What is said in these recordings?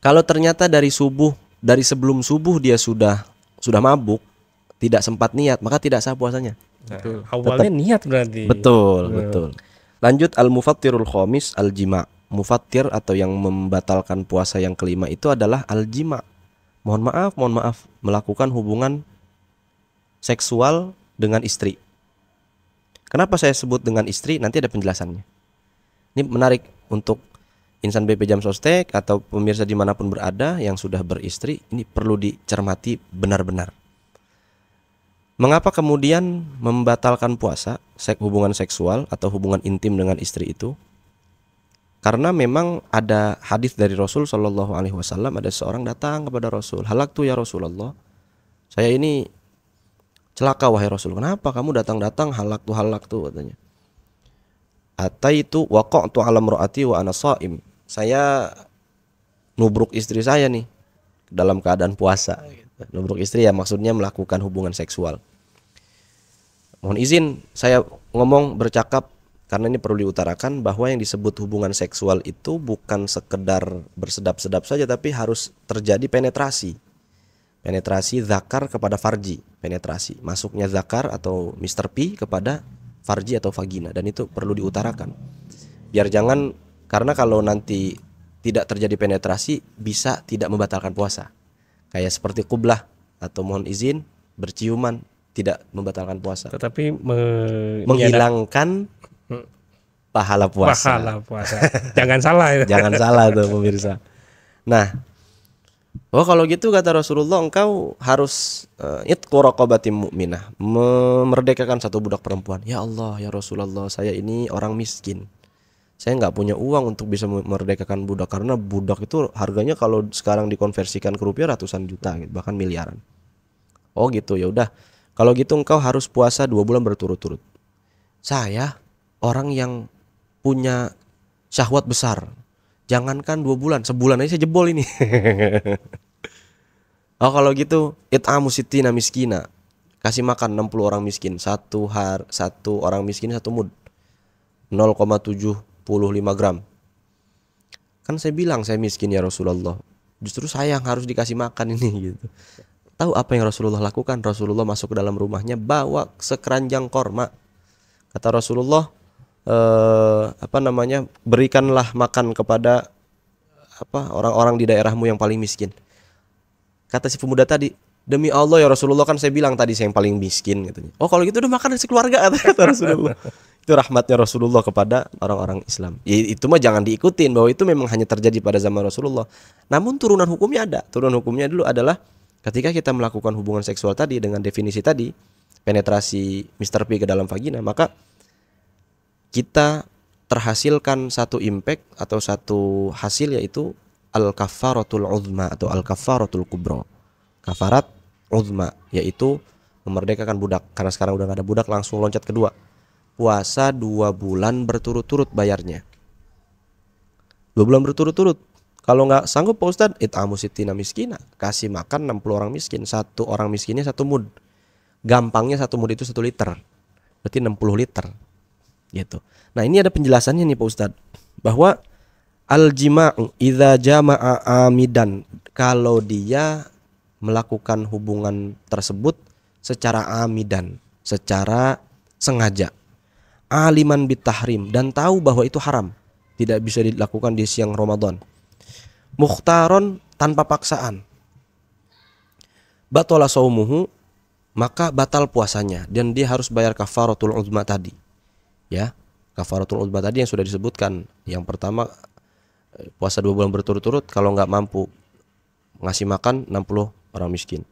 Kalau ternyata dari sebelum subuh dia sudah mabuk, tidak sempat niat, maka tidak sah puasanya. Itu awalnya niat berarti. Betul, betul. Lanjut al-mufattirul khamis al-jima'. Mufattir atau yang membatalkan puasa yang kelima itu adalah al-jima'. Mohon maaf, melakukan hubungan seksual dengan istri. Kenapa saya sebut dengan istri? Nanti ada penjelasannya. Ini menarik untuk insan BP Jam Sostek atau pemirsa dimanapun berada yang sudah beristri. Ini perlu dicermati benar-benar. Mengapa kemudian membatalkan puasa, hubungan seksual atau hubungan intim dengan istri itu? Karena memang ada hadis dari Rasul Shallallahu Alaihi Wasallam, ada seorang datang kepada Rasul, halaktu ya Rasulullah, saya ini celaka wahai Rasul. Kenapa kamu datang halaktu katanya. Ataitu waqa'tu ala imraati wa ana shaim. Saya nubruk istri saya nih dalam keadaan puasa. Nubruk istri ya maksudnya melakukan hubungan seksual. Mohon izin saya bercakap karena ini perlu diutarakan bahwa yang disebut hubungan seksual itu bukan sekedar bersedap-sedap saja, tapi harus terjadi penetrasi. Penetrasi zakar kepada farji, penetrasi masuknya zakar atau Mr. P kepada farji atau vagina, dan itu perlu diutarakan. Biar jangan, karena kalau nanti tidak terjadi penetrasi bisa tidak membatalkan puasa. Kayak seperti qublah atau mohon izin berciuman tidak membatalkan puasa. Tetapi menghilangkan pahala puasa. Jangan salah itu. Jangan salah tuh pemirsa. Nah, kalau gitu kata Rasulullah, engkau harus itqu raqabatin mu'minah, memerdekakan satu budak perempuan. Ya Allah, ya Rasulullah, saya ini orang miskin. Saya nggak punya uang untuk bisa memerdekakan budak, karena budak itu harganya kalau sekarang dikonversikan ke rupiah ratusan juta, bahkan miliaran. Oh gitu, ya udah. Kalau gitu engkau harus puasa 2 bulan berturut-turut. Saya orang yang punya syahwat besar. Jangankan 2 bulan, sebulan aja saya jebol ini. Oh kalau gitu, it'amu sittina miskina. Kasih makan 60 orang miskin. Satu orang miskin 1 mud. 0,75 gram. Kan saya bilang saya miskin ya Rasulullah. Justru saya yang harus dikasih makan ini gitu. Tahu apa yang Rasulullah lakukan? Rasulullah masuk ke dalam rumahnya, bawa sekeranjang korma. Kata Rasulullah, berikanlah makan kepada orang-orang di daerahmu yang paling miskin. Kata si pemuda tadi, demi Allah ya Rasulullah, kan saya bilang tadi saya yang paling miskin katanya. Oh kalau gitu udah makan dari sekeluarga kata Rasulullah. Itu rahmatnya Rasulullah kepada orang-orang Islam. Ya, itu mah jangan diikutin, bahwa itu memang hanya terjadi pada zaman Rasulullah. Namun turunan hukumnya ada. Turunan hukumnya dulu adalah ketika kita melakukan hubungan seksual tadi dengan definisi tadi, penetrasi Mr. P ke dalam vagina, maka kita terhasilkan satu impact atau satu hasil, yaitu al-kafaratul uzma atau al-kafaratul kubra. Kafarat uzma yaitu memerdekakan budak. Karena sekarang udah gak ada budak, langsung loncat kedua. Puasa 2 bulan berturut-turut bayarnya. 2 bulan berturut-turut. Kalau nggak sanggup Pak Ustadz, it'amu sittina miskina, kasih makan 60 orang miskin. 1 orang miskinnya 1 mud. Gampangnya 1 mud itu 1 liter. Berarti 60 liter. Gitu. Nah, ini ada penjelasannya nih Pak Ustadz, bahwa al-jima'u idza jama'a amidan, kalau dia melakukan hubungan tersebut secara amidan, secara sengaja, aliman bitahrim, dan tahu bahwa itu haram, tidak bisa dilakukan di siang Ramadan, mukhtaron, tanpa paksaan, batala saumuhu, maka batal puasanya, dan dia harus bayar kafaratul uzma tadi. Ya, kafaratul uzma tadi yang sudah disebutkan. Yang pertama, puasa 2 bulan berturut-turut, kalau nggak mampu ngasih makan 60 orang miskin.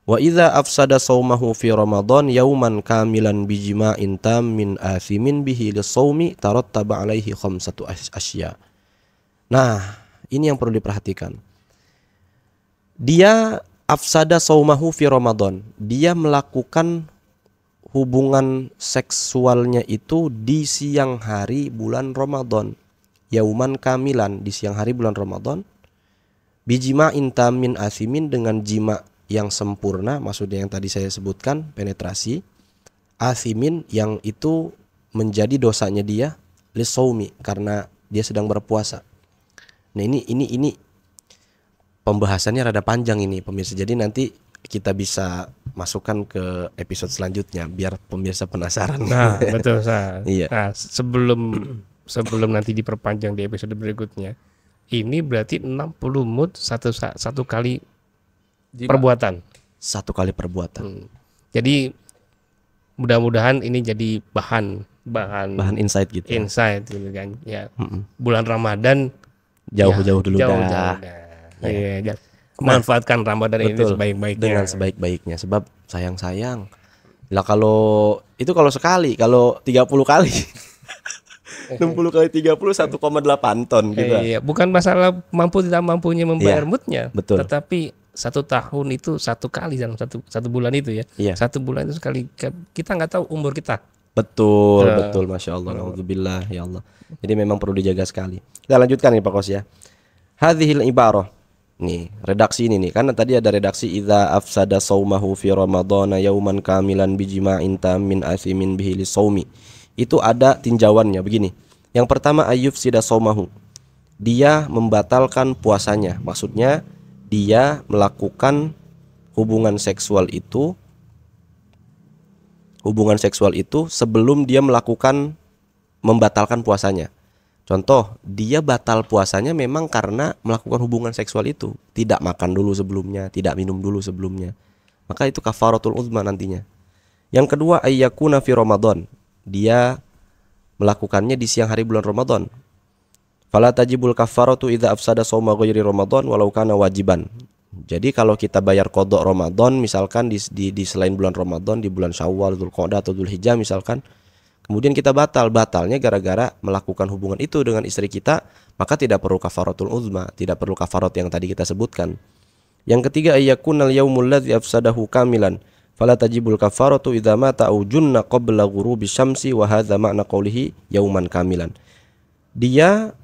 Wa idza afsada saumahu fi Ramadan yauman kamilan bijima'in tammin athimin bihi lis-shaumi tarattaba alaihi khamsatu asya. Nah, ini yang perlu diperhatikan. Dia afsada saumahu fi Ramadan. Dia melakukan hubungan seksualnya itu di siang hari bulan Ramadan. Yauman kamilan, di siang hari bulan Ramadan. Bijima'in tammin athimin, dengan jima yang sempurna, maksudnya yang tadi saya sebutkan, penetrasi. Athimin, yang itu menjadi dosanya dia, lisaumi, karena dia sedang berpuasa. Nah, ini pembahasannya rada panjang ini pemirsa. Jadi nanti kita bisa masukkan ke episode selanjutnya biar pemirsa penasaran. Nah, betul Sa. Iya. Nah, sebelum nanti diperpanjang di episode berikutnya, ini berarti 60 mood satu kali perbuatan. Satu kali perbuatan. Jadi mudah-mudahan ini jadi bahan Insight gitu. insight gitu kan. Ya. Bulan Ramadan Jauh-jauh dulu jauh-jauh dah. dah. Iya, manfaatkan Ramadan ini Betul. sebaik-baiknya. Dengan sebaik-baiknya. Sebab sayang-sayang. Lah kalau sekali, kalau 30 kali. 60 kali 30 1,8 ton gitu. Iya, bukan masalah mampu tidak mampunya membayar Iya, moodnya, betul. tetapi 1 tahun itu 1 kali dalam satu bulan itu ya. Iya. 1 bulan itu sekali, kita nggak tahu umur kita. Betul, Masya Allah. Alhamdulillah, ya Allah. Jadi memang perlu dijaga sekali. Kita lanjutkan nih Pak Kos ya. Hadhil ibarah. Nih, redaksi ini nih. Karena tadi ada redaksi idza afsada saumahu fi ramadhana yauman kamilan bijima'in tamin athimin bihi lisaumi. Itu ada tinjauannya begini. Yang pertama ayyufsida saumahu. Dia membatalkan puasanya. Maksudnya dia melakukan hubungan seksual itu sebelum dia membatalkan puasanya. Contoh, dia batal puasanya memang karena melakukan hubungan seksual itu, tidak makan dulu sebelumnya, tidak minum dulu sebelumnya. Maka itu kafaratul uzma nantinya. Yang kedua ayyakuna fi Ramadan. Dia melakukannya di siang hari bulan Ramadan. Fala tajibul kafaratu idza afsada shauma ghairi Ramadan walau kana wajiban. Jadi kalau kita bayar qada Ramadan misalkan di selain bulan Ramadan, di bulan Syawal, Dzulqa'dah atau Dzulhijjah misalkan, kemudian kita batalnya gara-gara melakukan hubungan itu dengan istri kita, maka tidak perlu kafaratul uzma, tidak perlu kafarat yang tadi kita sebutkan. Yang ketiga ayyakunal yaumul ladzi afsadahu kamilan fala tajibul kafaratu idza mata aw junna qabla ghurubi syamsi wa hadza ma'na qawlihi yauman kamilan. Dia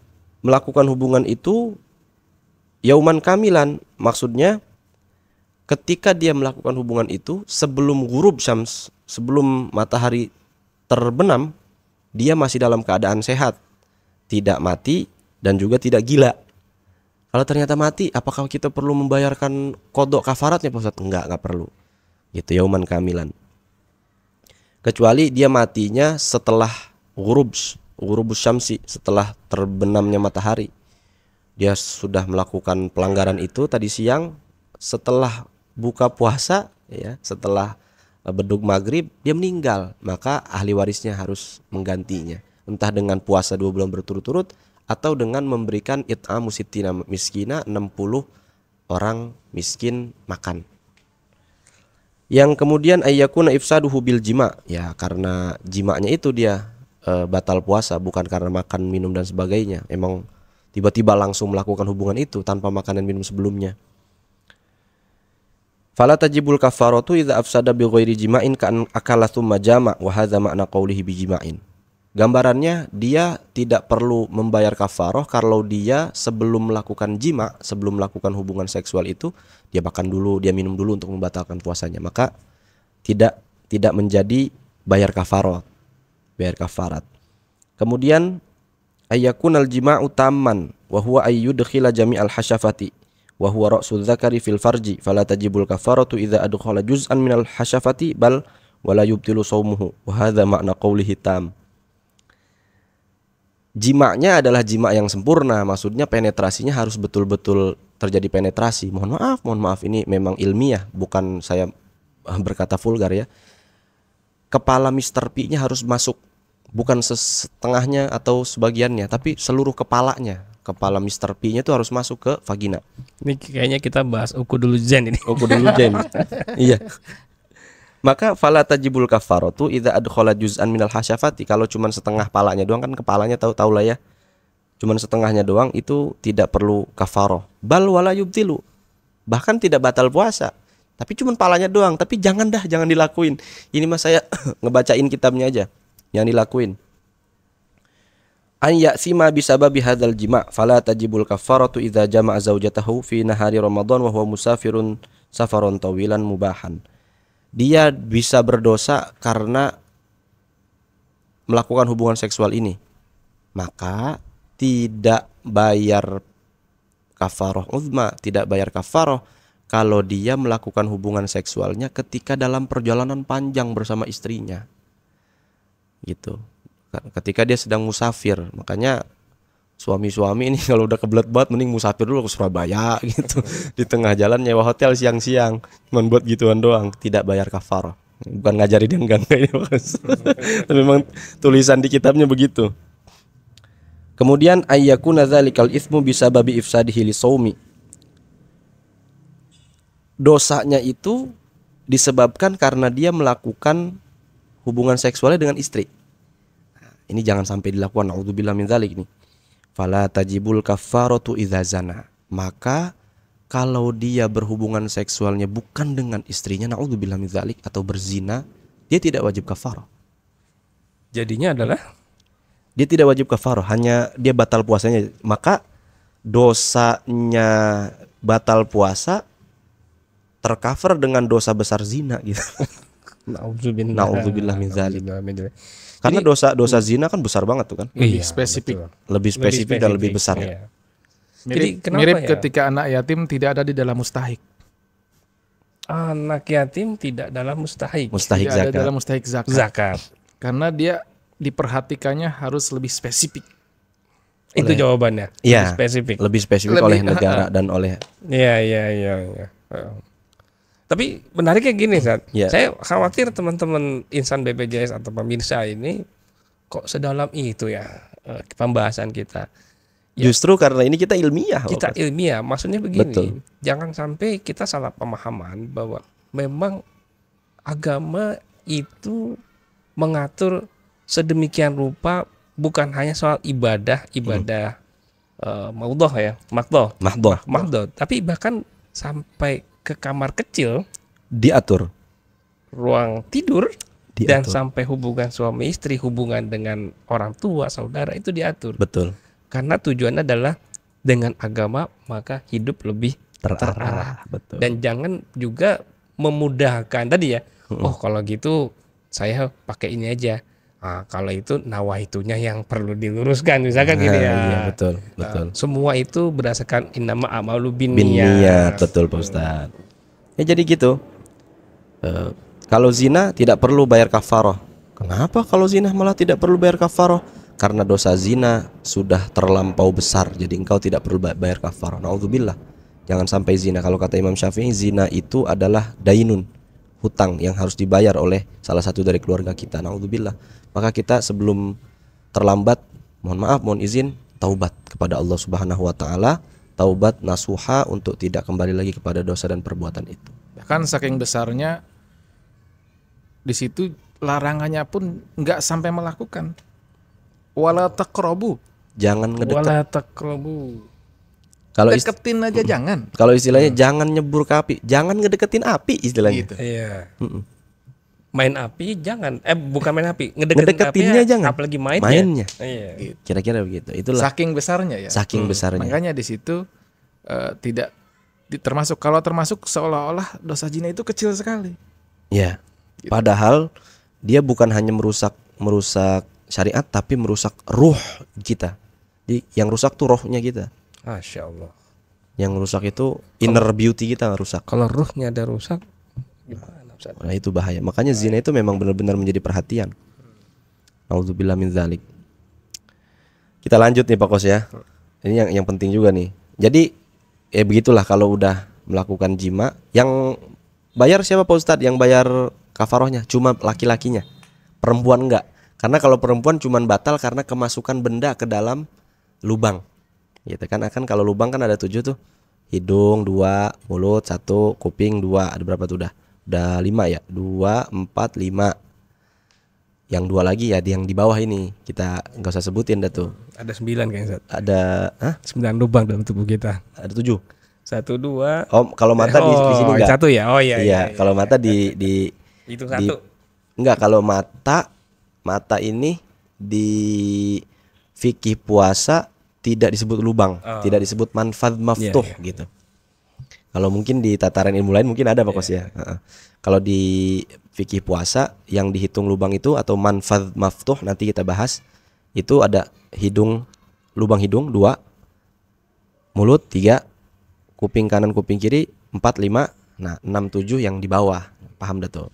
melakukan hubungan itu yauman kamilan, maksudnya ketika dia melakukan hubungan itu sebelum ghurub syams, sebelum matahari terbenam, dia masih dalam keadaan sehat, tidak mati dan juga tidak gila. Kalau ternyata mati, apakah kita perlu membayarkan kodok kafaratnya Pak Ustadz? Enggak perlu. Gitu, yauman kamilan. Kecuali dia matinya setelah ghurubus syamsi, setelah terbenamnya matahari. Dia sudah melakukan pelanggaran itu tadi siang, setelah buka puasa ya, setelah bedug maghrib dia meninggal, maka ahli warisnya harus menggantinya, entah dengan puasa 2 bulan berturut-turut atau dengan memberikan it'amu sittina miskina, 60 orang miskin makan. Yang kemudian ayyakuna ifsaduhu bil jima, ya karena jimanya itu dia batal puasa, bukan karena makan minum dan sebagainya. Emang tiba-tiba langsung melakukan hubungan itu tanpa makan dan minum sebelumnya. Fala tajibul kafaratu idza afsada bi ghairi jima'in kan akala tsumma jama' wa hadza ma'na qawlihi bi jima'in. Gambarannya dia tidak perlu membayar kafarah kalau dia sebelum melakukan jima, sebelum melakukan hubungan seksual itu dia makan dulu, dia minum dulu untuk membatalkan puasanya. Maka tidak menjadi bayar kafarat. Kemudian ayyakunal jima'u tamman wa huwa ayyudkhila jami'al hasyafati wa huwa ra'sul dzakari fil farji fala tajibul kafaratu idza adkhala juz'an minal hasyafati bal wala yubtilu shaumuhu wa hadza ma'na qawlihi tam. Jima'nya adalah jima' yang sempurna, maksudnya penetrasinya harus betul-betul terjadi penetrasi. Mohon maaf ini memang ilmiah, bukan saya berkata vulgar ya. Kepala Mr. P-nya harus masuk, bukan setengahnya atau sebagiannya, tapi seluruh kepalanya. Kepala Mr. P-nya itu harus masuk ke vagina. Ini kayaknya kita bahas ukudulu zen ini. Ukudulu zen. Iya. Maka fala tajibul kafaratu idza adkhala juz'an minal hasyafati. Kalau cuman setengah palanya doang, kan kepalanya tahu lah ya. Cuman setengahnya doang itu tidak perlu kafarah. Bal wala yubtilu. Bahkan tidak batal puasa. Tapi cuman palanya doang, tapi jangan dilakuin. Ini mah saya ngebacain kitabnya aja. Yang dilakuin. An ya'sima bisababi hadzal jima' fala tajibul kafaratu idza jama'a zaujatahu fi nahari Ramadan wa huwa musafirun safaron tawilan mubahan. Dia bisa berdosa karena melakukan hubungan seksual ini. Maka tidak bayar kafaroh uzma, tidak bayar kafaroh kalau dia melakukan hubungan seksualnya ketika dalam perjalanan panjang bersama istrinya. Gitu. Ketika dia sedang musafir. Makanya suami-suami ini kalau udah kebelet banget mending musafir dulu ke Surabaya gitu. Di tengah jalan nyewa hotel siang-siang. Cuman buat gituan doang, tidak bayar kafaroh. Bukan ngajarin dia enggak ini, Mas. Tapi memang tulisan di kitabnya begitu. Kemudian ayyakuna dzalikal itsmu bisababi ifsadihi lisaumi. Dosanya itu disebabkan karena dia melakukan hubungan seksualnya dengan istri. Nah, ini jangan sampai dilakukan, naudzubillah min dzalik nih. Fala tajibul kafaratu idza zana. Maka kalau dia berhubungan seksualnya bukan dengan istrinya, naudzubillah min dzalik, atau berzina, dia tidak wajib kafarah. Jadinya adalah Dia tidak wajib kafarah, hanya dia batal puasanya. Maka dosanya batal puasa tercover dengan dosa besar zina gitu. Naudzubillah min dzalik. Karena dosa zina kan besar banget tuh kan. Lebih spesifik. Betul. Lebih spesifik dan lebih besar. Iya. Mirip, Jadi kenapa mirip ya? ketika anak yatim tidak ada di dalam mustahik. Anak yatim tidak dalam mustahik. Mustahik Tidak ada zakat. dalam mustahik zakat. Zakat. Karena dia diperhatikannya harus lebih spesifik. Itu jawabannya. Iya. Lebih spesifik. Lebih spesifik Lebih- oleh negara dan oleh Iya. Tapi menariknya gini, Sat. Iya. Saya khawatir teman-teman insan BPJS atau pemirsa ini kok sedalam itu ya pembahasan kita. justru karena ini kita ilmiah. Kita Bapak. ilmiah, maksudnya begini. Betul. Jangan sampai kita salah pemahaman bahwa memang agama itu mengatur sedemikian rupa bukan hanya soal ibadah maudhah ya, Mahdoh mahdoh, tapi bahkan sampai ke kamar kecil, diatur. ruang tidur, dan Diatur. sampai hubungan suami istri, hubungan dengan orang tua, saudara itu diatur. Betul. Karena tujuannya adalah dengan agama maka hidup lebih Terarah. Betul. dan jangan juga memudahkan tadi ya. Oh kalau gitu saya pakai ini aja. Kalau itu nawaitunya yang perlu diluruskan misalkan gitu ya. Iya, betul. Semua itu berdasarkan innama a'malu Bin binniyat. niat, betul Pak Ustaz. Ya jadi gitu. Kalau zina tidak perlu bayar kafaroh. Kenapa kalau zina malah tidak perlu bayar kafaroh? Karena dosa zina sudah terlampau besar, jadi engkau tidak perlu bayar kafaroh. Naudzubillah. Jangan sampai zina. Kalau kata Imam Syafi'i, zina itu adalah dainun, hutang yang harus dibayar oleh salah satu dari keluarga kita. Naudzubillah. Maka kita sebelum terlambat, mohon izin, taubat kepada Allah Subhanahu wa taala, taubat nasuha untuk tidak kembali lagi kepada dosa dan perbuatan itu. Bahkan saking besarnya di situ larangannya pun nggak sampai melakukan. Wala taqrabu. Jangan ngedekat. Wala taqrabu. Deketin aja jangan. Kalau istilahnya jangan nyebur ke api, jangan ngedeketin api istilahnya. Gitu. Iya. Mm-mm. Main api jangan, bukan main api, ngedeketinnya Ngedeketinnya jangan. apalagi mainnya. Mainnya. Iya. Kira-kira begitu. Itulah Saking besarnya ya. saking besarnya. Makanya di situ tidak termasuk, kalau termasuk seolah-olah dosa zina itu kecil sekali. Ya. Padahal dia bukan hanya merusak syariat, tapi merusak ruh kita. Jadi yang rusak tuh rohnya kita. Masya Allah. Yang rusak itu inner beauty kita rusak. Kalau ruhnya ada rusak, gimana Ustaz? Nah itu bahaya. Makanya zina itu memang benar-benar menjadi perhatian. Nauzubillah min dzalik. Kita lanjut nih Pak Kos ya. Ini yang penting juga nih. Jadi begitulah kalau udah melakukan jima, yang bayar siapa Pak Ustadz? Yang bayar kafarohnya cuma laki-lakinya. Perempuan enggak. Karena kalau perempuan cuma batal karena kemasukan benda ke dalam lubang. Gitu kan, kalau lubang kan ada 7 tuh. Hidung 2, mulut 1, kuping 2. Ada berapa tuh udah 5 ya? 2, 4, 5. Yang 2 lagi ya yang di bawah ini. Kita nggak usah sebutin dah tuh. Ada 9 kayaknya Ustaz. Ada 9 lubang dalam tubuh kita. ada 7. 1, 2. Oh, kalau mata di sini enggak. 1 ya. Oh iya. Iya, kalau mata di Itu di- 1. enggak, kalau mata ini di fikih puasa tidak disebut lubang, tidak disebut manfad maftuh gitu. Kalau mungkin di tataran ilmu lain mungkin ada Pak Kos ya. Heeh. Kalau di fikih puasa yang dihitung lubang itu atau manfad maftuh nanti kita bahas. Itu ada lubang hidung 2, mulut 3, kuping kanan kuping kiri 4, 5, nah 6, 7 yang di bawah. Paham dah tuh.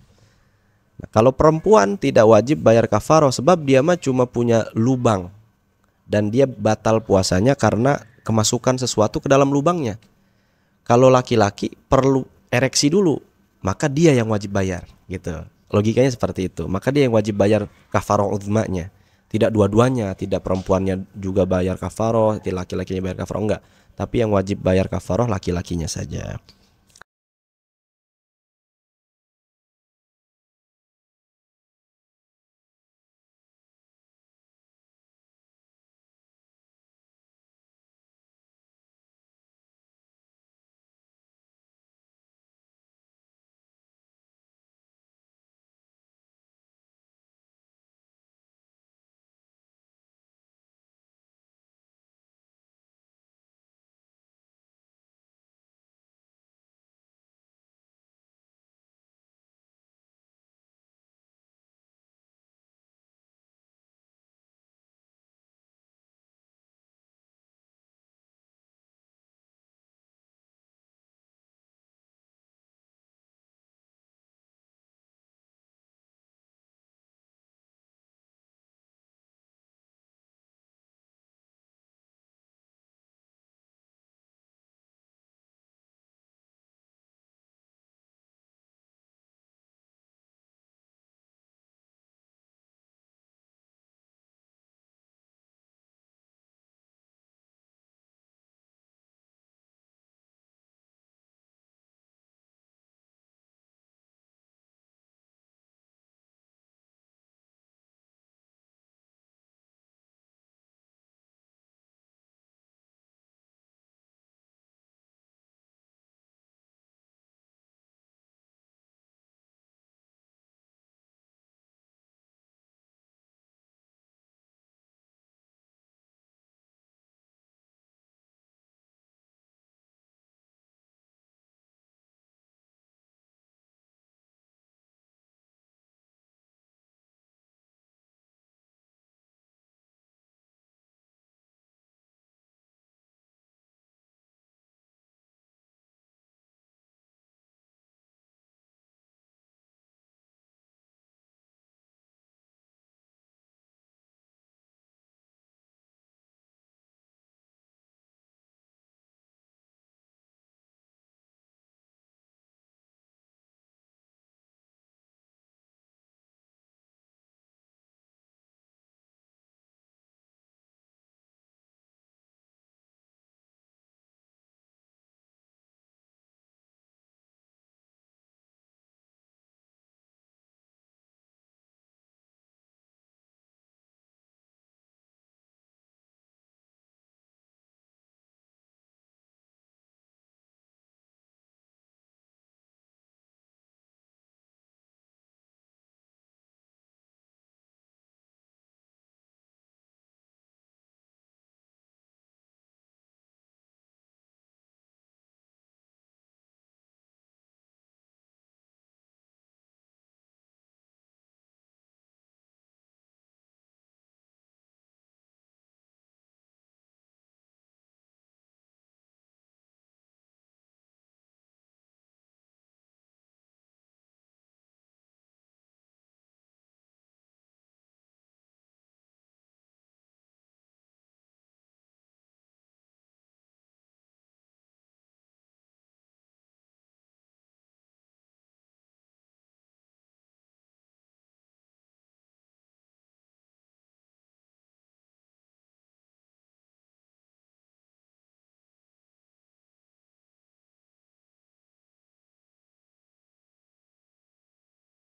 Nah, kalau perempuan tidak wajib bayar kafaroh sebab dia mah cuma punya lubang dan dia batal puasanya karena kemasukan sesuatu ke dalam lubangnya. Kalau laki-laki perlu ereksi dulu, maka dia yang wajib bayar gitu. Logikanya seperti itu. Maka dia yang wajib bayar kafaroh uzmanya. Tidak dua-duanya, tidak perempuannya juga bayar kafaroh, tidak laki-lakinya bayar kafaroh, enggak. Tapi yang wajib bayar kafaroh laki-lakinya saja.